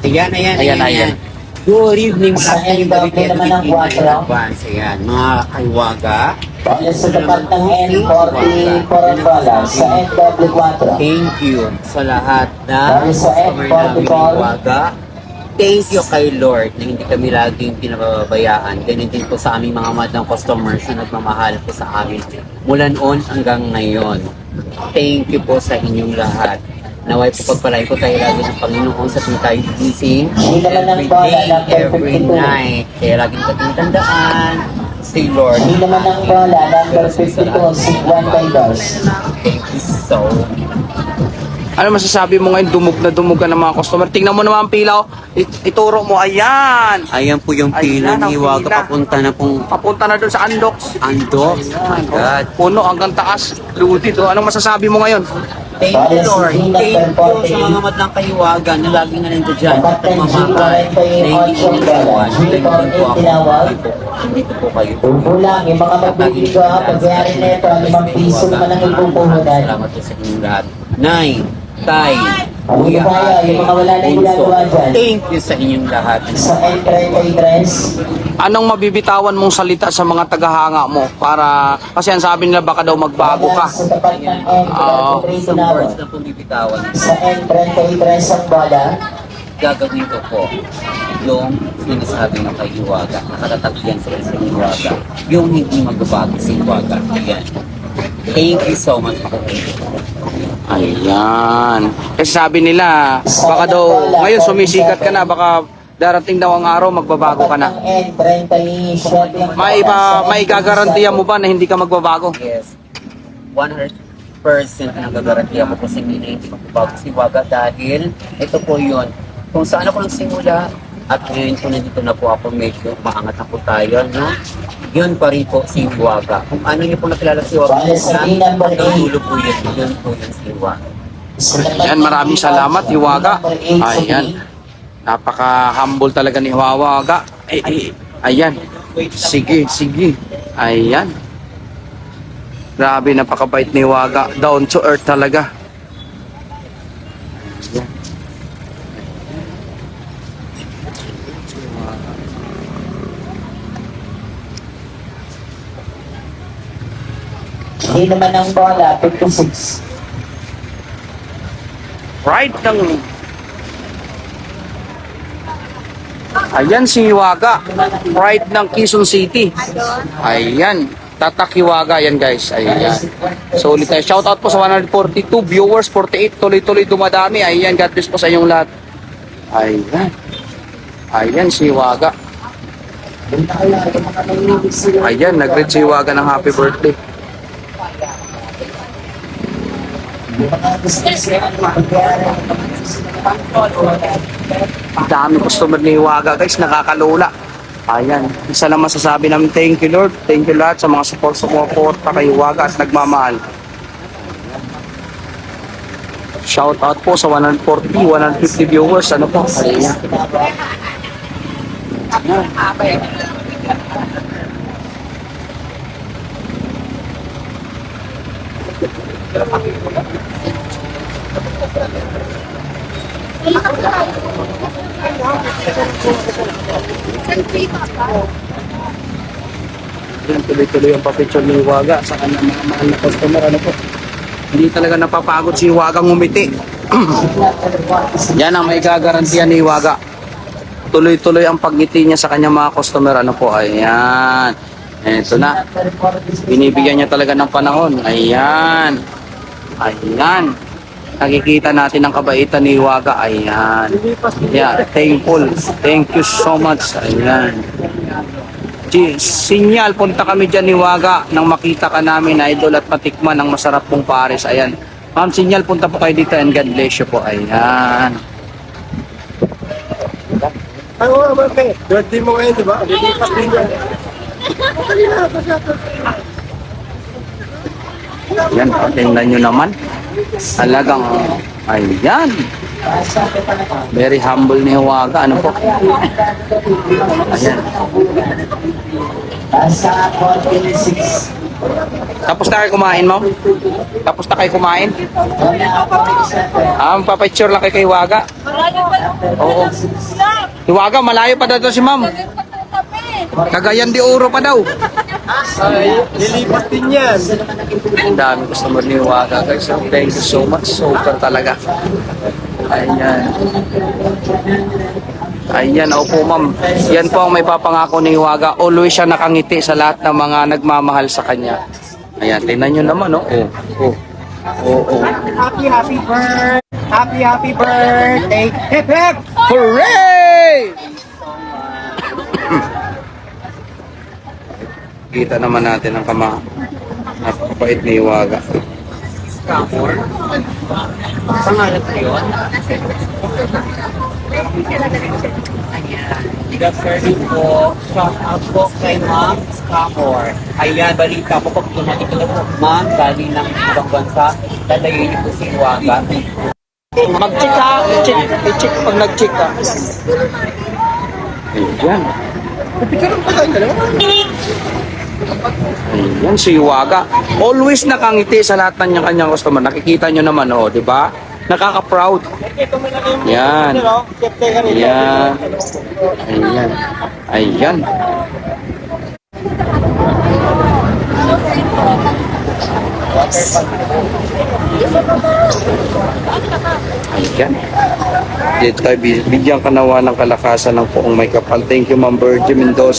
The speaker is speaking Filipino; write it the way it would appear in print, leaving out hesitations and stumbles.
Ayan. Good evening, afternoon, gabi kayo naman in advance. Ayan, mga kaiwaga. Sa tapat ng N44 Angola sa N44. Thank you sa lahat na Sa customer namin N44. kaiwaga. Thank you kay Lord na hindi kami laging pinababayaan. Ganyan din po sa aming mga madlang customers na nagmamahal po sa amin mula noon hanggang ngayon. Thank you po sa inyong lahat. Naway po pagpalain po tayo lagi ng Panginoon sa tuwing tayo gising every day, every night. Kaya lagi natin tandaan, say Lord. Hindi naman ang bola, number 52, si Juan Baidos. Thank you so much. Ano masasabi mo ngayon? Dumog na dumog ka ng mga customer. Tingnan mo naman ang pila. Ituro mo. Ayan. Ayan po yung pila Ayan ang ni Waga. pila. Papunta na pong Papunta na doon sa Andox. Andox. Oh my God. Puno hanggang taas. Luti to. Anong masasabi mo ngayon? Thank you, Lord. Thank you sa mga madlang kaiwaga na lagi na nandito dyan. At mamahal. Thank you, Lord. Thank you po ako. Dito po kayo. Kulang, yung mga magbibigo, pagyari na ito, 5 piso naman ang ipupuhunan. Salamat po sa inyong lahat. Nay, Tay, Kuya Ate, yung mga wala na yung ginagawa dyan. Thank you sa inyong lahat. Sa N33, Anong mabibitawan mong salita sa mga tagahanga mo? Para, kasi ang sabi nila baka daw magbago ka. sa tapat ng Oo. N33 Isang tinawag. words na pong bibitawan. Sa N33 ang bola, Gagawin ko po yung sinasabi ng kay Iwaga. Nakatatag yan sa isang Iwaga. Yung hindi magbabago si Iwaga. Ayan. Thank you so much. Ayan. Kasi sabi nila, baka daw, ngayon sumisikat ka na, baka darating daw ang araw, magbabago ka na. N37 ang May gagarantiya mo ba na hindi ka magbabago? Yes. 100% na gagarantiya ko po sa inyo na hindi magbabago si Iwaga dahil ito po yun. Kung saan ako nagsimula at ngayon po nandito na po ako, medyo maangat na po tayo, no? Yun pa rin po si Iwaga. Kung ano niyo po nakilala si Iwaga, natutulog po yun. Yun po yun si Iwaga. Ayan, maraming salamat, Hiwaga. Ayan. Napaka-humble talaga ni Hiwaga. Ayan. Sige. Ayan. Grabe, napakabait ni Hiwaga. Down to earth talaga. Hindi naman ang bola, 56. Right ng... Ayan si Hiwaga. Right ng Quezon City. Ayan. Tatak Hiwaga yan guys. Ayan. So ulit tayo. Shoutout po sa 142 viewers, 48. Tuloy-tuloy dumadami. Ayan. God bless po sa inyong lahat. Ayan. Ayan si Hiwaga. Ayan. Nag-read si Hiwaga ng happy birthday. Dami customer ni Hiwaga guys, nakakalola. Ayan, isa lang masasabi namin, thank you Lord, thank you lahat sa mga support kay Hiwaga at nagmamahal. Shout out po sa 140, 150 viewers, ano po? Ayan. Yan, tuloy-tuloy ang papicture ni Hiwaga sa kanyang mga mahal na customer. Ano po? Hindi talaga napapagod si Hiwaga ngumiti. Yan ang may gagarantiya ni Hiwaga. Tuloy-tuloy ang pagngiti niya sa kanyang mga customer. Ano po? Ayan. Ito na. Binibigyan niya talaga ng panahon. Ayan. Ayan. Nakikita natin ang kabaitan ni Hiwaga. Ayan. Yeah, thankful. Thank you so much. Ayan. Sinyal, punta kami dyan ni Hiwaga nang makita ka namin, idol, at patikman ang masarap pong pares. Ayan. Ma'am, sinyal, punta po kayo dito and God bless you po. Ayan. Ay, oo, okay. Birthday mo ngayon, di ba? Lilipas din yan. Ayan, tingnan nyo naman. Talagang, ayan. Very humble ni Hiwaga. Ano po? Ayan. Sa 46. Tapos na kayo kumain, ma'am? Tapos na kayo kumain? Magpapicture lang kayo kay Hiwaga. Oo. Hiwaga, malayo pa daw to si ma'am. Cagayan de Oro pa daw. Ay, lilipat din yan. Ang dami customer ni Hiwaga guys. So, thank you so much. Super talaga. Ayan. Ayan, opo ma'am. Yan po ang may papangako ni Hiwaga. Always siya nakangiti sa lahat ng mga nagmamahal sa kanya. Ayan, tingnan nyo naman, oh. Oh. Happy birthday! Happy birthday! Hip hip! Hooray! Kita naman natin ang napakapait ni Hiwaga. Pangalan ko yun? Good po. Shout out po kay Ma'am Scamor. Ayan, balita po pag pinatid ko po. Ma'am, galing ng ibang bansa. Dalayin niyo po si Hiwaga. Mag-check ka. I-check pag nag-check ka. Ayan. Ayan si Hiwaga. Always nakangiti sa lahat ng kanyang customer. Nakikita nyo naman, oh, di ba? Nakaka-proud. Yan. Ayan. Ayan. Ayan. Ayan. Dito tayo bigyan ka nawa ng kalakasan ng poong may kapal. Thank you, Ma'am Virgie Mendoza.